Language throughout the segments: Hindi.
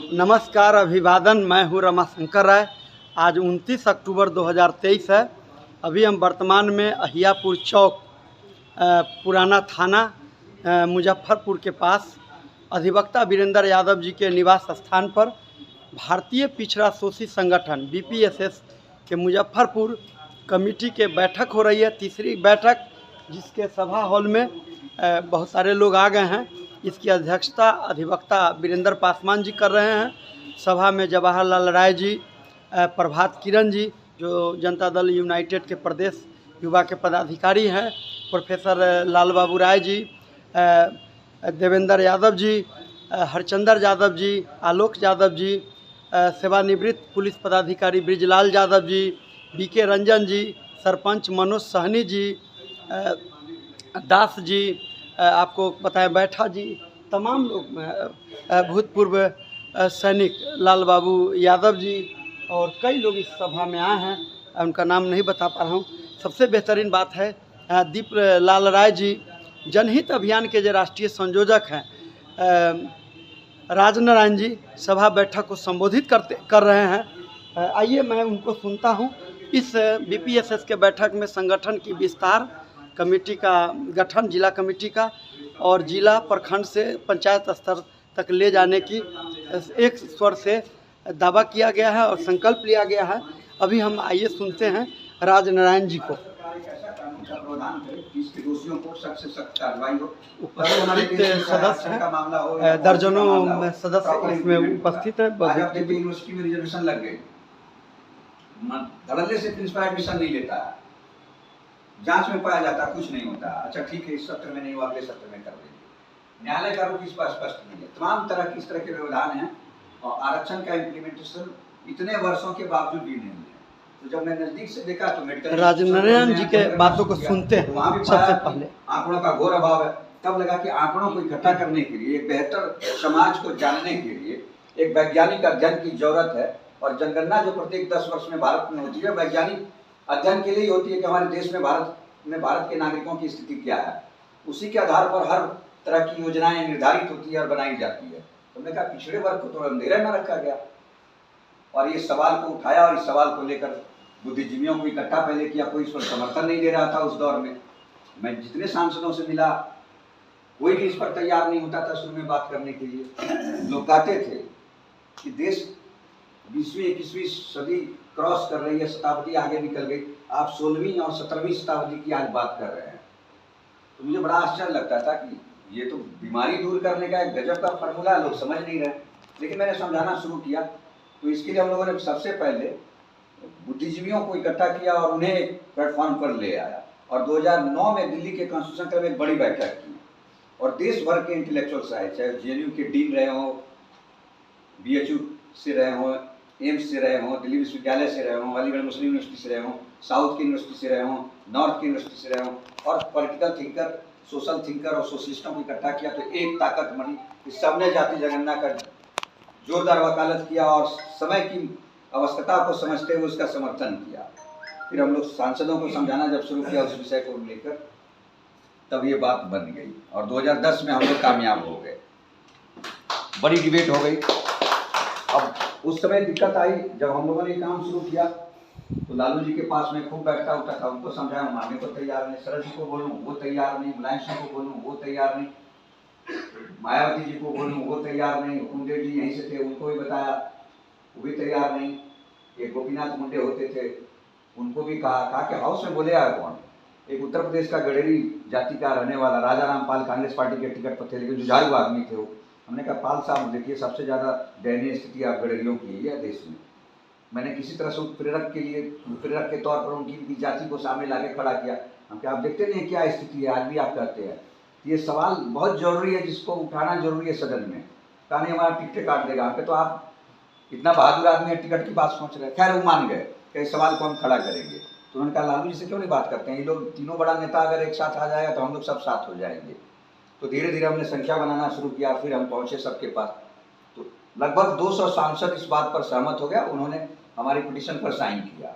नमस्कार, अभिवादन। मैं हूँ रमाशंकर राय। आज 29 अक्टूबर 2023 है। अभी हम वर्तमान में अहियापुर चौक पुराना थाना मुजफ्फरपुर के पास अधिवक्ता वीरेंद्र यादव जी के निवास स्थान पर भारतीय पिछड़ा शोषित संगठन BPSS के मुजफ्फरपुर कमेटी के बैठक हो रही है, तीसरी बैठक, जिसके सभा हॉल में बहुत सारे लोग आ गए हैं। इसकी अध्यक्षता अधिवक्ता वीरेंद्र पासवान जी कर रहे हैं। सभा में जवाहरलाल राय जी, प्रभात किरण जी जो जनता दल यूनाइटेड के प्रदेश युवा के पदाधिकारी हैं, प्रोफेसर लाल बाबू राय जी, देवेंद्र यादव जी, हरचंदर यादव जी, आलोक यादव जी, सेवानिवृत्त पुलिस पदाधिकारी ब्रिजलाल यादव जी, BK रंजन जी, सरपंच मनोज सहनी जी, दास जी, आपको बताएं बैठा जी, तमाम लोग, भूतपूर्व सैनिक लाल बाबू यादव जी और कई लोग इस सभा में आए हैं। उनका नाम नहीं बता पा रहा हूँ। सबसे बेहतरीन बात है, दीप लाल राय जी जनहित अभियान के जो राष्ट्रीय संयोजक हैं, राजनारायण जी सभा बैठक को संबोधित कर रहे हैं। आइए मैं उनको सुनता हूँ। इस BPSS के बैठक में संगठन की विस्तार, कमेटी का गठन, जिला कमेटी का, और जिला प्रखंड से पंचायत स्तर तक ले जाने की एक स्वर से दावा किया गया है और संकल्प लिया गया है। अभी हम आइए सुनते हैं राजनारायण जी को। उपस्थित सदस्य हैं, दर्जनों सदस्य इसमें उपस्थित है। यूनिवर्सिटी में रिजर्वेशन लग गई, धड़ल्ले से प्रिंसिपल एडमिशन नहीं लेता, जांच में पाया जाता, कुछ नहीं होता। अच्छा ठीक है, इस सत्र में नहीं हुआ, अगले सत्र में कर देंगे। न्यायालय का रुख इस पर स्पष्ट नहीं है। तमाम तरह की इस तरह के व्यवधान हैं और आरक्षण का इम्प्लीमेंटेशन इतने वर्षों के बावजूद भी नहीं है। तो जब मैं नजदीक से देखा तो मेडिकल राजनारायण जी के बातों को सुनते हैं। वहाँ भी सबसे पहले आंकड़ों का घोर अभाव है। तब लगा कि आंकड़ों को इकट्ठा करने के लिए, एक बेहतर समाज को जानने के लिए एक वैज्ञानिक अध्ययन की जरूरत है। और जनगणना जो प्रत्येक 10 वर्ष में भारत में होती है, वैज्ञानिक अध्ययन के लिए होती है कि हमारे देश में भारत के नागरिकों की स्थिति क्या है। उसी के आधार पर हर तरह की योजनाएं निर्धारित होती है और बनाई जाती है। तो हमने कहा पिछड़े वर्ग को तो अंधेरे में रखा गया, और ये सवाल को उठाया और इस सवाल को लेकर बुद्धिजीवियों को इकट्ठा पहले किया। कोई इस पर समर्थन नहीं दे रहा था उस दौर में। मैं जितने सांसदों से मिला, कोई भी इस पर तैयार नहीं होता था शुरू में बात करने के लिए। लोग कहते थे कि देश 20वीं 21वीं सदी क्रॉस कर रही है, शताब्दी आगे निकल गई, आप 16वीं और 17वीं शताब्दी की आज बात कर रहे हैं। तो मुझे बड़ा आश्चर्य लगता था कि ये तो बीमारी दूर करने का एक गजब का फॉर्मूला, लोग समझ नहीं रहे। लेकिन मैंने समझाना शुरू किया। तो इसके लिए हम लोगों ने सबसे पहले बुद्धिजीवियों को इकट्ठा किया और उन्हें प्लेटफॉर्म पर ले आया। और 2009 में दिल्ली के कॉन्स्टिट्यूशन क्लब में एक बड़ी बैठक की, और देश भर के इंटेलेक्चुअल है, चाहे JNU के डीन रहे हों, BHU से रहे हों, एम्स से रहे हों, दिल्ली विश्वविद्यालय से रहे हों, अलीगढ़ मुस्लिम यूनिवर्सिटी से रहे हों, साउथ की यूनिवर्सिटी से रहे हों, नॉर्थ की यूनिवर्सिटी से रहे हों, और पॉलिटिकल थिंकर, सोशल थिंकर और सोशलिस्टों को इकट्ठा किया। तो एक ताकत बनी। इस सबने जाति जनगणना का जोरदार वकालत किया और समय की आवश्यकता को समझते हुए उसका समर्थन किया। फिर हम लोग सांसदों को समझाना जब शुरू किया उस विषय को लेकर, तब ये बात बन गई और 2010 में हम लोग कामयाब हो गए। बड़ी डिबेट हो गई। अब उस समय दिक्कत आई जब हम लोगों ने काम शुरू किया, तो लालू जी के पास में खूब बैठता उठा था। उनको समझाया, मानने को तैयार नहीं। शरद जी को बोलूं वो तैयार नहीं, मुलायम सिंह को बोलूं वो तैयार नहीं, मायावती जी को बोलूं वो तैयार नहीं, हुकुमदेव जी यहीं से थे उनको भी बताया, वो भी तैयार नहीं। एक गोपीनाथ मुंडे होते थे, उनको भी कहा कि हाउस में बोले आया कौन। एक उत्तर प्रदेश का गडेरी जाति का रहने वाला राजा राम पाल कांग्रेस पार्टी के टिकट पर थे, लेकिन जुझारू आदमी थे वो। हमने कहा पाल साहब देखिए, सबसे ज़्यादा दयनीय स्थिति आप गडेरियों की है देश में। मैंने किसी तरह से उत्प्रेरक के तौर पर उनकी जाति को सामने लाके खड़ा किया। हम क्या आप देखते नहीं क्या स्थिति है, आज भी आप कहते हैं। ये सवाल बहुत जरूरी है, जिसको उठाना जरूरी है सदन में। कहा नहीं हमारा टिकट काट देगा। हम तो आप इतना बहादुर आदमी है, टिकट की बात सोच रहे हैं। खैर वो मान गए कि इस सवाल को हम खड़ा करेंगे। तो उन्होंने कहा लालू जी से क्यों नहीं बात करते हैं, ये लोग तीनों बड़ा नेता अगर एक साथ आ जाएगा तो हम लोग सब साथ हो जाएंगे। तो धीरे धीरे हमने संख्या बनाना शुरू किया। फिर हम पहुंचे सबके पास, तो लगभग 200 सांसद इस बात पर सहमत हो गया। उन्होंने हमारी पिटीशन पर साइन किया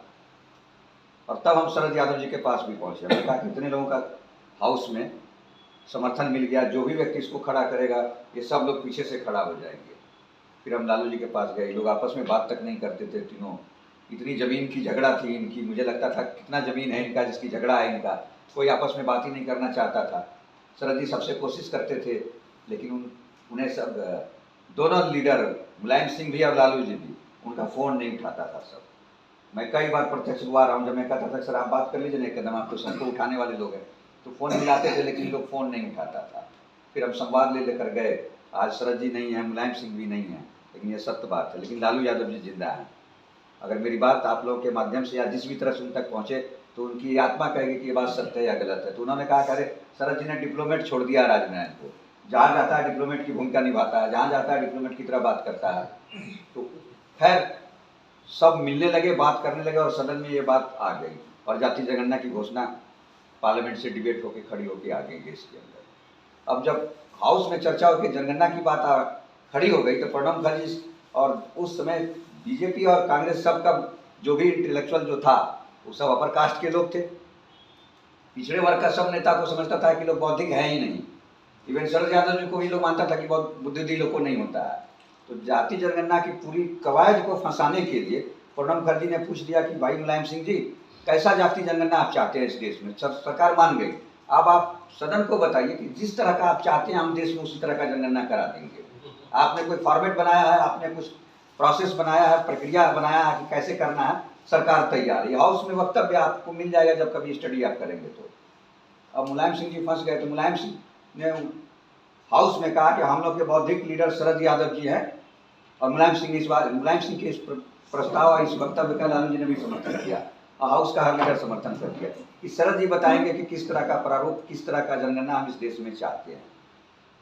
और तब हम शरद यादव जी के पास भी पहुंचे। हमने कहा कितने लोगों का हाउस में समर्थन मिल गया, जो भी व्यक्ति इसको खड़ा करेगा ये सब लोग पीछे से खड़ा हो जाएंगे। फिर हम लालू जी के पास गए, लोग आपस में बात तक नहीं करते थे तीनों, इतनी ज़मीन की झगड़ा थी इनकी, मुझे लगता था कितना ज़मीन है इनका जिसकी झगड़ा है इनका, कोई आपस में बात ही नहीं करना चाहता था। शरद जी सबसे कोशिश करते थे, लेकिन उन्हें सब दोनों लीडर मुलायम सिंह भी और लालू जी भी उनका फ़ोन नहीं उठाता था सब। मैं कई बार प्रत्यक्ष हुआ रहा हूँ, जब मैं कहता था सर आप बात कर लीजिए ना एक कदम, आप तो सबको उठाने वाले लोग हैं, तो फ़ोन मिलाते थे लेकिन लोग फ़ोन नहीं उठाता था। फिर हम संवाद ले लेकर गए, आज शरद जी नहीं है, मुलायम सिंह भी नहीं है, लेकिन ये सत्य बात है, लेकिन लालू यादव जी जिंदा हैं। अगर मेरी बात आप लोगों के माध्यम से या जिस भी तरह से उन तक पहुँचे तो उनकी आत्मा कहेगी कि ये बात सत्य है या गलत है। तो उन्होंने कहा कि अरे शरद जी ने डिप्लोमेट छोड़ दिया राजनारायण को, जहाँ जाता है डिप्लोमेट की भूमिका निभाता है, जहाँ जाता है डिप्लोमेट की तरह बात करता है। तो खैर सब मिलने लगे, बात करने लगे और सदन में ये बात आ गई और जाति जनगणना की घोषणा पार्लियामेंट से डिबेट होकर खड़ी होकर आ गई देश के अंदर। अब जब हाउस में चर्चा होकर जनगणना की बात खड़ी हो गई तो प्रणब मुखर्जी और उस समय बीजेपी और कांग्रेस सब का जो भी इंटेलेक्चुअल जो था वो सब अपर कास्ट के लोग थे। पिछड़े वर्ग का सब नेता को समझता था कि लोग बौद्धिक है ही नहीं। इवन शरद यादव जी को भी लोग मानता था कि बहुत बुद्धिजीवी लोग को नहीं होता है। तो जाति जनगणना की पूरी कवायद को फंसाने के लिए प्रणब मुखर्जी ने पूछ दिया कि भाई मुलायम सिंह जी कैसा जाति जनगणना आप चाहते हैं इस देश में। सरकार मान गई। अब आप सदन को बताइए कि जिस तरह का आप चाहते हैं हम देश में उसी तरह का जनगणना करा देंगे। आपने कोई फॉर्मेट बनाया है, आपने कुछ प्रोसेस बनाया है, प्रक्रिया बनाया है कि कैसे करना है, सरकार तैयार है। हाउस में वक्तव्य आपको मिल जाएगा जब कभी स्टडी आप करेंगे तो। अब मुलायम सिंह जी फंस गए तो मुलायम सिंह ने हाउस में कहा कि हम लोग के बौद्धिक लीडर शरद यादव जी हैं और मुलायम सिंह के इस प्रस्ताव और इस वक्तव्य का लालू जी ने भी समर्थन किया और हाउस का हर लीडर समर्थन कर दिया कि शरद जी बताएंगे कि किस तरह का प्रारूप, किस तरह का जनगणना हम इस देश में चाहते हैं।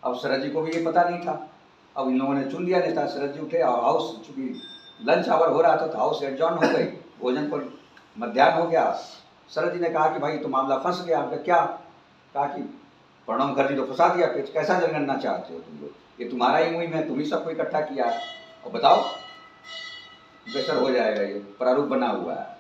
अब शरद जी को भी ये पता नहीं था। अब इन लोगों ने चुन लिया नेता, शरद जी उठे और हाउस चूंकि लंच आवर हो रहा था तो हाउस एडजॉर्न हो गई, भोजन पर मध्याह्न हो गया। शरद जी ने कहा कि भाई तो मामला फंस गया। हमने क्या कहा कि प्रणब मुखर्जी तो फंसा दिया, फिर कैसा जनगणना चाहते हो तुम लोग, ये तुम्हारा ही मुहिम है, तुम ही सबको इकट्ठा किया है और बताओ बेसर हो जाएगा, ये प्रारूप बना हुआ है।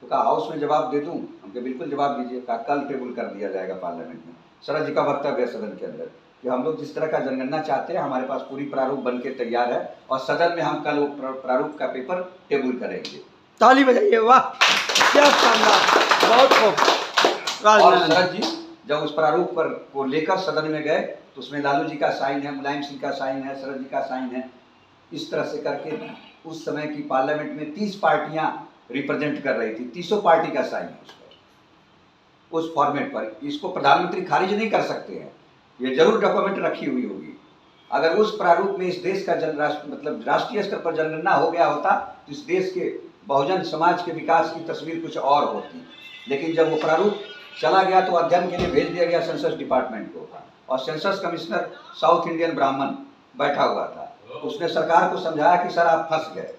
तो कहा हाउस में जवाब दे दूं? हमके बिल्कुल जवाब दीजिए। कहा कल टेबल कर दिया जाएगा पार्लियामेंट में। शरद जी का वक्तव्य है सदन के अंदर कि हम लोग जिस तरह का जनगणना चाहते हैं हमारे पास पूरी प्रारूप बन के तैयार है और सदन में हम कल वो प्रारूप का पेपर टेबल करेंगे। ताली बजाइए, वाह क्या शानदार, बहुत खूब। और शरद जी जब उस प्रारूप पर को लेकर सदन में गए तो उसमें लालू जी का साइन है, मुलायम सिंह का साइन है, शरद जी का साइन है। इस तरह से करके उस समय की पार्लियामेंट में 30 पार्टियां रिप्रेजेंट कर रही थी, 300 पार्टी का साइन है उस पर, उस फॉर्मेट पर। इसको प्रधानमंत्री खारिज नहीं कर सकते हैं, ये जरूर डॉक्यूमेंट रखी हुई होगी। अगर उस प्रारूप में इस देश का मतलब राष्ट्रीय स्तर पर जनगणना हो गया होता तो इस देश के बहुजन समाज के विकास की तस्वीर कुछ और होती। लेकिन जब वो प्रारूप चला गया तो अध्ययन के लिए भेज दिया गया सेंसस डिपार्टमेंट को और सेंसस कमिश्नर साउथ इंडियन ब्राह्मण बैठा हुआ था। उसने सरकार को समझाया कि सर आप फंस गए,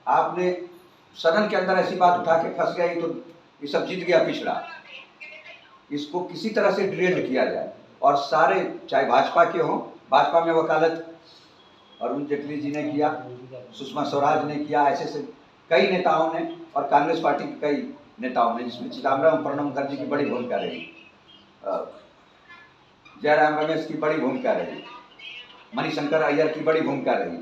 आपने सदन के अंदर ऐसी बात उठा के फंस गए तो ये सब जीत गया पिछड़ा, इसको किसी तरह से ड्रिल्ड किया जाए। और सारे चाहे भाजपा के हों, भाजपा में वकालत अरुण जेटली जी ने किया, सुषमा स्वराज ने किया, ऐसे से कई नेताओं ने, और कांग्रेस पार्टी के कई नेताओं ने, जिसमें चिदम्बरम प्रणब मुखर्जी की बड़ी भूमिका रही, जयराम रमेश की बड़ी भूमिका रही, मणिशंकर अय्यर की बड़ी भूमिका रही।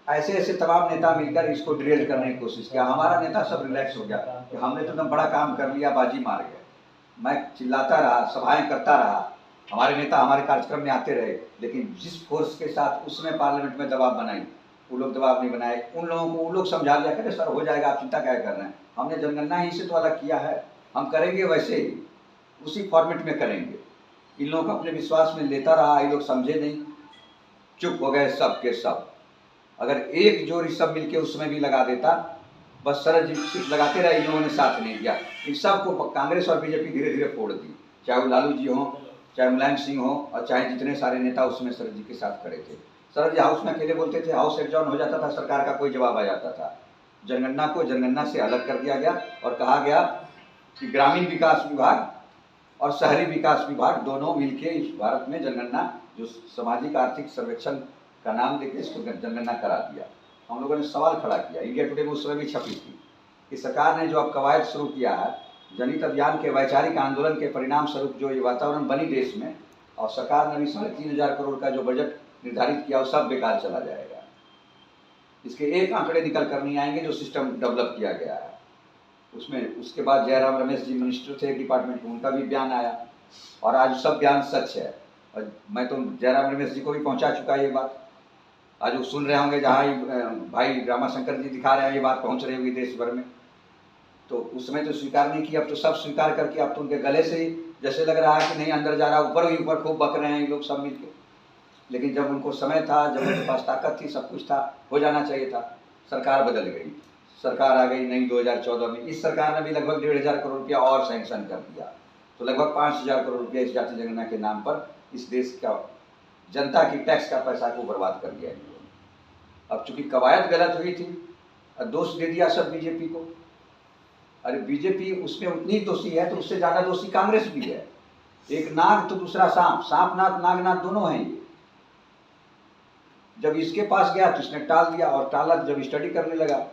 ऐसे ऐसे तमाम नेता मिलकर इसको ड्रिल करने की कोशिश किया। हमारा नेता सब रिलैक्स हो गया कि हमने तो एकदम बड़ा काम कर लिया, बाजी मार गए। मैं चिल्लाता रहा, सभाएं करता रहा, हमारे नेता हमारे कार्यक्रम में आते रहे, लेकिन जिस फोर्स के साथ उसमें पार्लियामेंट में दबाव बनाई वो लोग दबाव नहीं बनाए। उन लोगों को वो लोग समझा दिया करे सर हो जाएगा, आप चिंता क्या कर रहे हैं, हमने जनगणना ही से तो अलग किया है, हम करेंगे वैसे ही, उसी फॉर्मेट में करेंगे। इन लोगों को अपने विश्वास में लेता रहा, ये लोग समझे नहीं, चुप हो गए सब के सब। अगर एक जोर सब मिलके उसमें भी लगा देता, बस शरद जी सिर्फ लगाते रहे, इन लोगों ने साथ नहीं दिया। इन सबको कांग्रेस और बीजेपी धीरे धीरे फोड़ दी, चाहे वो लालू जी हों, चाहे मुलायम सिंह हो, और चाहे जितने सारे नेता उसमें शरद जी के साथ खड़े थे। शरद जी हाउस में अकेले बोलते थे, हाउस एडजॉर्न हो जाता था, सरकार का कोई जवाब आ जाता था। जनगणना को जनगणना से अलग कर दिया गया और कहा गया कि ग्रामीण विकास विभाग और शहरी विकास विभाग दोनों मिलके इस भारत में जनगणना, जो सामाजिक आर्थिक सर्वेक्षण का नाम देके इसको जनगणना करा दिया। हम लोगों ने सवाल खड़ा किया, इंडिया टुडे में उस समय भी छपी थी कि सरकार ने जो अब कवायद शुरू किया है, जनहित अभियान के वैचारिक आंदोलन के परिणाम स्वरूप जो ये वातावरण बनी देश में, और सरकार ने भी 3,500 करोड़ का जो बजट निर्धारित किया वो सब बेकार चला जाएगा। इसके एक आंकड़े निकल कर नहीं आएंगे जो सिस्टम डेवलप किया गया है उसमें। उसके बाद जयराम रमेश जी मिनिस्टर थे डिपार्टमेंट में, उनका भी बयान आया और आज सब बयान सच है। और मैं तो जयराम रमेश जी को भी पहुंचा चुका ये बात। आज वो सुन रहे होंगे, जहाँ भाई रामाशंकर जी दिखा रहे हैं, ये बात पहुंच रही होगी देश भर में। तो उस समय तो स्वीकार नहीं किया, अब तो सब स्वीकार करके अब तो उनके गले से ही जैसे लग रहा है कि नहीं अंदर जा रहा, ऊपर ही ऊपर खूब बक रहे हैं ये लोग सब मिलकर। लेकिन जब उनको समय था, जब उनके पास ताकत थी, सब कुछ था, हो जाना चाहिए था। सरकार बदल गई, सरकार आ गई नई 2014 में। इस सरकार ने भी लगभग 1,500 करोड़ रुपया और सैंक्शन कर दिया, तो लगभग 5,000 करोड़ रुपया इस जाति जनगणना के नाम पर इस देश का जनता की टैक्स का पैसा को बर्बाद कर दिया इन लोगों ने। अब चूंकि कवायद गलत हुई थी, दोष दे दिया सब बीजेपी को। अरे बीजेपी उसमें उतनी दोषी है तो उससे ज्यादा दोषी कांग्रेस भी है। एक नाग तो दूसरा सांप, सांप नाथ नाग नाथ दोनों हैं ये। जब इसके पास गया तो इसने टाल दिया, और टाला जब स्टडी करने लगा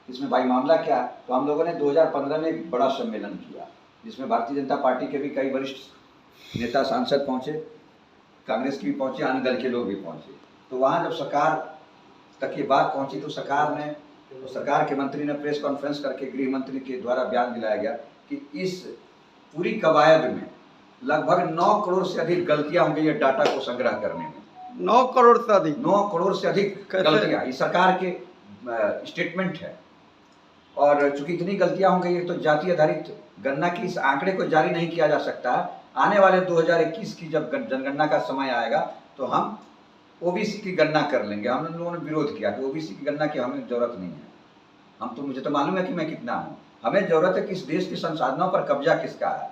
इसमें भाई मामला क्या है, तो हम लोगों ने 2015 में एक बड़ा सम्मेलन किया जिसमें भारतीय जनता पार्टी के भी कई वरिष्ठ नेता सांसद पहुंचे, कांग्रेस के भी पहुंचे, अन्य दल के लोग भी पहुंचे। तो वहां जब सरकार तक ये बात पहुंची तो सरकार के मंत्री ने प्रेस कॉन्फ्रेंस करके गृह मंत्री के द्वारा बयान दिलाया गया कि इस पूरी कवायद में लगभग 9 करोड़ से अधिक गलतियां होंगी ये डाटा को संग्रह करने में। 9 करोड़ से अधिक, 9 करोड़ से अधिक गलतियां, ये सरकार के स्टेटमेंट है। और चूंकि इतनी गलतियां होंगी तो जाति आधारित गणना की इस आंकड़े को जारी नहीं किया जा सकता। आने वाले 2021 की जब जनगणना का समय आएगा तो हम ओबीसी की गणना कर लेंगे। हम लोगों ने विरोध किया कि ओबीसी की गणना की हमें जरूरत नहीं है। हम तो, मुझे तो मालूम है कि मैं कितना हूँ। हमें जरूरत है कि इस देश के संसाधनों पर कब्जा किसका है,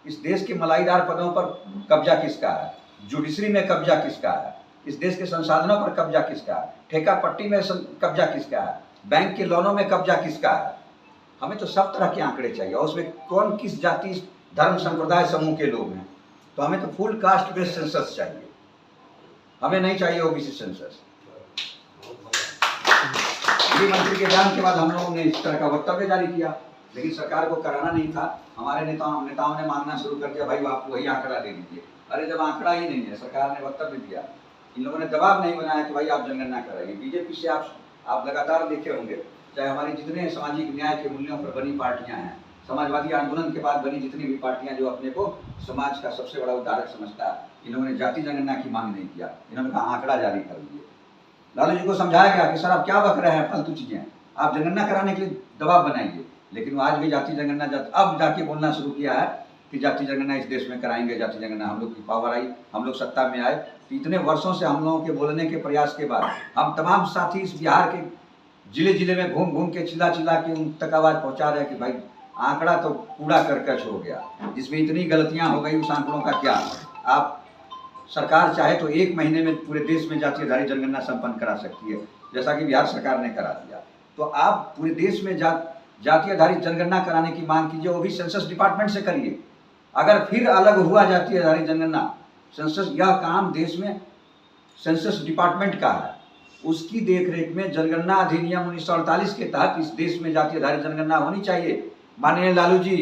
इस देश के मलाईदार पदों पर कब्जा किसका है, जुडिशरी में कब्जा किसका है, इस देश के संसाधनों पर कब्जा किसका है, ठेका पट्टी में कब्जा किसका है, बैंक के लोनों में कब्जा किसका है। हमें तो सब तरह के आंकड़े चाहिए और उसमें कौन किस जाति धर्म संप्रदाय समूह के लोग हैं। तो हमें तो फुल कास्ट बेस्ड सेंसस चाहिए, हमें नहीं चाहिए ओबीसी सेंसस। गृह मंत्री के बयान के बाद हम लोगों ने इस तरह का वक्तव्य जारी किया, लेकिन सरकार को कराना नहीं था। हमारे नेताओं ने मांगना शुरू कर दिया, भाई आप वही आंकड़ा दे दीजिए। अरे जब आंकड़ा ही नहीं है, सरकार ने वक्तव्य दिया, इन लोगों ने दबाव नहीं बनाया कि भाई आप जनगणना कराइए। बीजेपी से आप लगातार देखे होंगे, चाहे हमारी जितने सामाजिक न्याय के मूल्यों पर बनी पार्टियां हैं, समाजवादी आंदोलन के बाद बनी जितनी भी पार्टियां जो अपने को समाज का सबसे बड़ा उद्धारक समझता है, इन्होंने जाति जनगणना की मांग नहीं किया। इन्होंने कहा आंकड़ा जारी कर दिए। लालू जी को समझाया गया कि सर आप क्या बक रहे हैं, फालतू चीजें, आप जनगणना कराने के लिए दबाव बनाइए। लेकिन वो आज भी जाति जनगणना अब जाके बोलना शुरू किया है कि जाति जनगणना इस देश में कराएंगे, जाति जनगणना। हम लोग की पावर आई, हम लोग सत्ता में आए, तो इतने वर्षों से हम लोगों के बोलने के प्रयास के बाद हम तमाम साथी इस बिहार के जिले जिले में घूम घूम के चिल्ला के उन तक आवाज पहुंचा रहे हैं कि भाई आंकड़ा तो कूड़ा करकश हो गया, जिसमें इतनी गलतियां हो गई, उस आंकड़ों का क्या। आप सरकार चाहे तो 1 महीने में पूरे देश में जाति आधारित जनगणना संपन्न करा सकती है, जैसा कि बिहार सरकार ने करा दिया। तो आप पूरे देश में जाति आधारित जनगणना कराने की मांग कीजिए, वो भी सेंसस डिपार्टमेंट से करिए। अगर फिर अलग हुआ जाति आधारित जनगणना, सेंसस, यह काम देश में सेंसस डिपार्टमेंट का है, उसकी देखरेख में जनगणना अधिनियम 1948 के तहत इस देश में जाति आधारित जनगणना होनी चाहिए। माननीय लालू जी,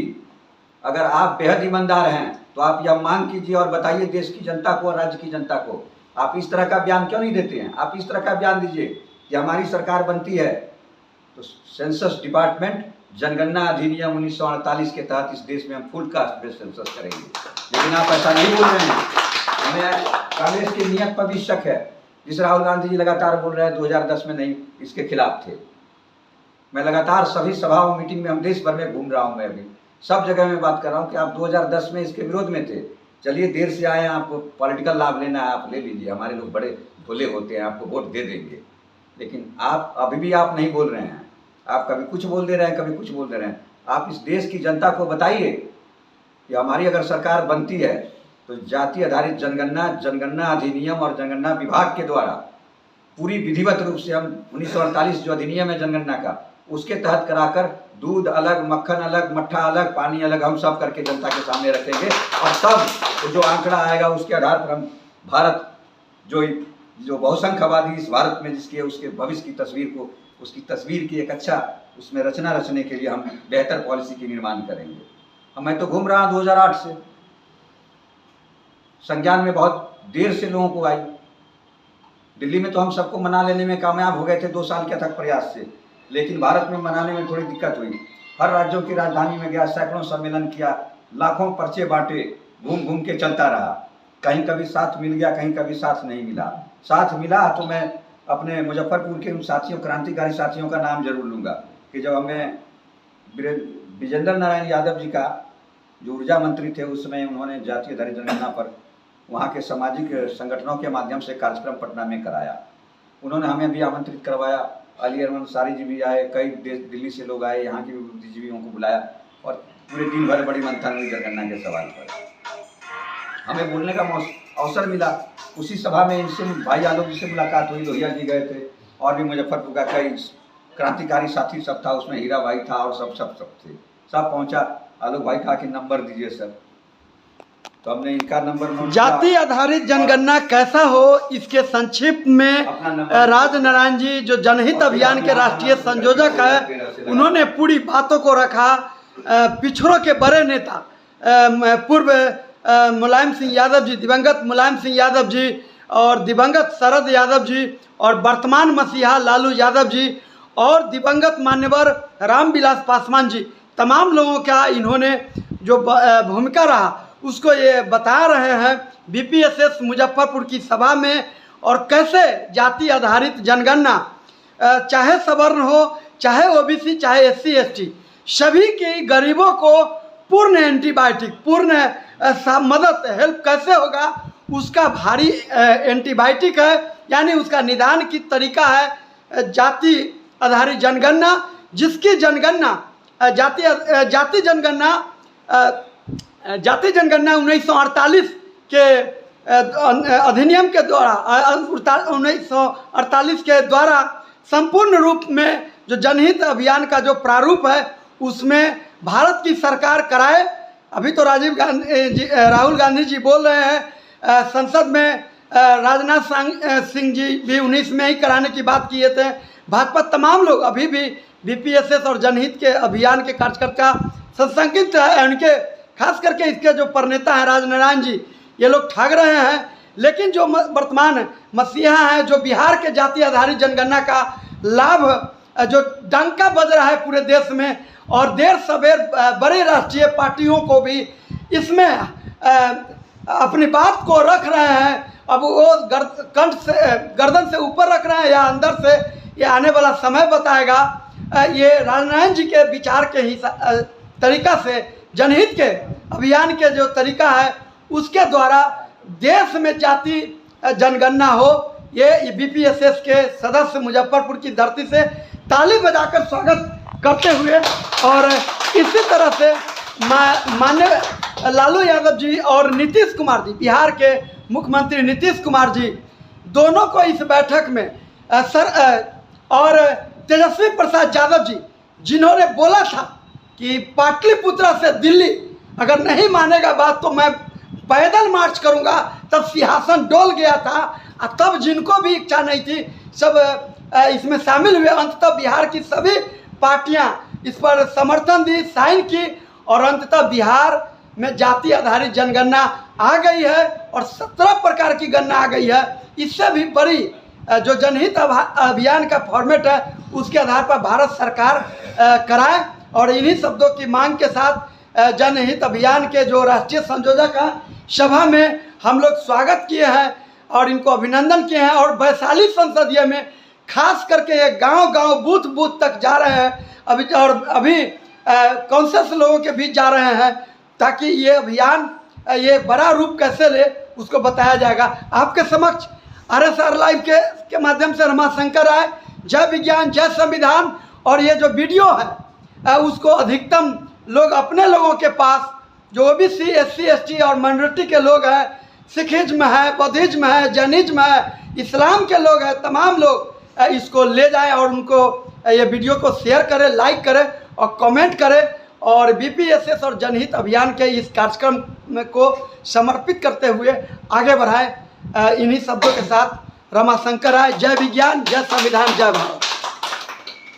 अगर आप बेहद ईमानदार हैं तो आप यह मांग कीजिए और बताइए देश की जनता को और राज्य की जनता को। आप इस तरह का बयान क्यों नहीं देते हैं? आप इस तरह का बयान दीजिए कि हमारी सरकार बनती है तो सेंसस डिपार्टमेंट जनगणना अधिनियम 1948 के तहत इस देश में हम फुल कास्ट बेस्ड सेंसस करेंगे। लेकिन आप ऐसा नहीं बोल रहे हैं। हमें कांग्रेस की नीयत पर भी शक है। जिस राहुल गांधी जी लगातार बोल रहे हैं 2010 में नहीं, इसके खिलाफ थे। मैं लगातार सभी सभाओं मीटिंग में, हम देश भर में घूम रहा हूँ, मैं अभी सब जगह में बात कर रहा हूँ कि आप 2010 में इसके विरोध में थे। चलिए देर से आए हैं, आपको पॉलिटिकल लाभ लेना है, आप ले लीजिए, हमारे लोग बड़े भोले होते हैं, आपको वोट दे देंगे। लेकिन आप अभी भी आप नहीं बोल रहे हैं, आप कभी कुछ बोल दे रहे हैं, कभी कुछ बोल दे रहे हैं। आप इस देश की जनता को बताइए कि हमारी अगर सरकार बनती है तो जाति आधारित जनगणना अधिनियम और जनगणना विभाग के द्वारा पूरी विधिवत रूप से हम 1948 जो अधिनियम है जनगणना का, उसके तहत कराकर दूध अलग, मक्खन अलग, मट्ठा अलग, पानी अलग, हम सब करके जनता के सामने रखेंगे। और तब जो आंकड़ा आएगा उसके आधार पर हम भारत जो बहुसंख्य आबादी इस भारत में जिसकी है, उसके भविष्य की तस्वीर को, उसकी तस्वीर की एक अच्छा उसमें रचना रचने के लिए हम बेहतर पॉलिसी की निर्माण करेंगे। अब मैं तो घूम रहा हूँ 2008 से, संज्ञान में बहुत देर से लोगों को आई। दिल्ली में तो हम सबको मना लेने में कामयाब हो गए थे 2 साल के अथक प्रयास से, लेकिन भारत में मनाने में थोड़ी दिक्कत हुई। हर राज्यों की राजधानी में गया, सैकड़ों सम्मेलन किया, लाखों पर्चे बांटे, घूम घूम के चलता रहा। कहीं कभी साथ मिल गया, कहीं कभी साथ नहीं मिला। साथ मिला तो मैं अपने मुजफ्फरपुर के उन साथियों, क्रांतिकारी साथियों का नाम जरूर लूँगा कि जब हमें विजेंद्र नारायण यादव जी का जो ऊर्जा मंत्री थे उस समय, उन्होंने जातीय आधारित जनगणना पर वहाँ के सामाजिक संगठनों के माध्यम से कार्यक्रम पटना में कराया। उन्होंने हमें भी आमंत्रित करवाया, अली अरमान अंसारी जी भी आए, कई दिल्ली से लोग आए, यहाँ के भी बुद्धिजीवियों को बुलाया और पूरे दिन भर बड़ी मंथन हुई जनगणना के सवाल पर। हमें बोलने का अवसर मिला। उसी सभा में इनसे भाई यादव जी से मुलाकात हुई, लोहिया जी गए थे और भी मुजफ्फरपुर का कई क्रांतिकारी साथी सब था उसमें, हीरा भाई था और सब थे। सब पहुंचा, आलोक भाई कहा कि नंबर दीजिए सर, तो हमने इनका नंबर। जाति आधारित जनगणना कैसा हो इसके संक्षिप्त में राजनारायण जी जो जनहित अभियान के राष्ट्रीय संयोजक है, उन्होंने पूरी बातों को रखा। पिछड़ों के बड़े नेता पूर्व मुलायम सिंह यादव जी, दिवंगत मुलायम सिंह यादव जी और दिवंगत शरद यादव जी और वर्तमान मसीहा लालू यादव जी और दिवंगत मान्यवर रामविलास पासवान जी, तमाम लोगों का इन्होंने जो भूमिका रहा उसको ये बता रहे हैं बीपीएसएस मुजफ्फरपुर की सभा में। और कैसे जाति आधारित जनगणना चाहे सवर्ण हो, चाहे ओबीसी, चाहे एससी एसटी, सभी के गरीबों को पूर्ण एंटीबायोटिक, पूर्ण मदद, हेल्प कैसे होगा उसका भारी एंटीबायोटिक है, यानी उसका निदान की तरीका है जाति आधारित जनगणना, जिसकी जनगणना जाति जनगणना 1948 के अधिनियम के द्वारा 1948 के द्वारा संपूर्ण रूप में जो जनहित अभियान का जो प्रारूप है उसमें भारत की सरकार कराए। अभी तो राहुल गांधी जी बोल रहे हैं, संसद में राजनाथ सिंह जी भी 19 में ही कराने की बात किए थे। भाजपा तमाम लोग अभी भी बीपीएसएस और जनहित के अभियान के कार्यकर्ता संशंकित है। उनके खास करके इसके जो प्रणेता हैं राजनारायण जी, ये लोग ठग रहे हैं। लेकिन जो वर्तमान मसीहा हैं, जो बिहार के जाति आधारित जनगणना का लाभ जो डंका बज रहा है पूरे देश में, और देर सवेर बड़े राष्ट्रीय पार्टियों को भी इसमें अपनी बात को रख रहे हैं। अब वो कंठ से, गर्दन से ऊपर रख रहे हैं या अंदर से, ये आने वाला समय बताएगा। ये राजनारायण जी के विचार के ही तरीका से जनहित के अभियान के जो तरीका है उसके द्वारा देश में जाति जनगणना हो। ये बीपीएसएस के सदस्य मुजफ्फरपुर की धरती से ताली बजाकर स्वागत करते हुए, और इसी तरह से माननीय लालू यादव जी और नीतीश कुमार जी, बिहार के मुख्यमंत्री नीतीश कुमार जी, दोनों को इस बैठक में और तेजस्वी प्रसाद यादव जी, जिन्होंने बोला था कि पाटलिपुत्रा से दिल्ली अगर नहीं मानेगा बात तो मैं पैदल मार्च करूंगा, तब सिंहासन डोल गया था। तब जिनको भी इच्छा नहीं थी सब इसमें शामिल हुए। अंततः बिहार की सभी पार्टियां इस पर समर्थन दी, साइन की, और अंततः बिहार में जाति आधारित जनगणना आ गई है और 17 प्रकार की गणना आ गई है। इससे भी बड़ी जो जनहित अभियान का फॉर्मेट है उसके आधार पर भारत सरकार कराए। और इन्हीं शब्दों की मांग के साथ जनहित अभियान के जो राष्ट्रीय संयोजक हैं, सभा में हम लोग स्वागत किए हैं और इनको अभिनंदन किए हैं। और वैशाली संसदीय में खास करके ये गांव-गांव, बूथ तक जा रहे हैं अभी कॉन्शियस लोगों के बीच जा रहे हैं, ताकि ये अभियान ये बड़ा रूप कैसे ले उसको बताया जाएगा। आपके समक्ष RSR लाइव के माध्यम से रमाशंकर राय, जय विज्ञान जय संविधान। और ये जो वीडियो है उसको अधिकतम लोग अपने लोगों के पास, जो ओबीसी, एससी, एसटी और माइनॉरिटी के लोग हैं, सिखिज्म है, बौद्धिज्म है, जैनिज्म है, इस्लाम के लोग हैं, तमाम लोग इसको ले जाएं और उनको ये वीडियो को शेयर करें, लाइक करें और कमेंट करें, और बीपीएसएस और जनहित अभियान के इस कार्यक्रम को समर्पित करते हुए आगे बढ़ाएं। इन्हीं शब्दों के साथ रमाशंकर राय, जय विज्ञान जय संविधान जय भारत।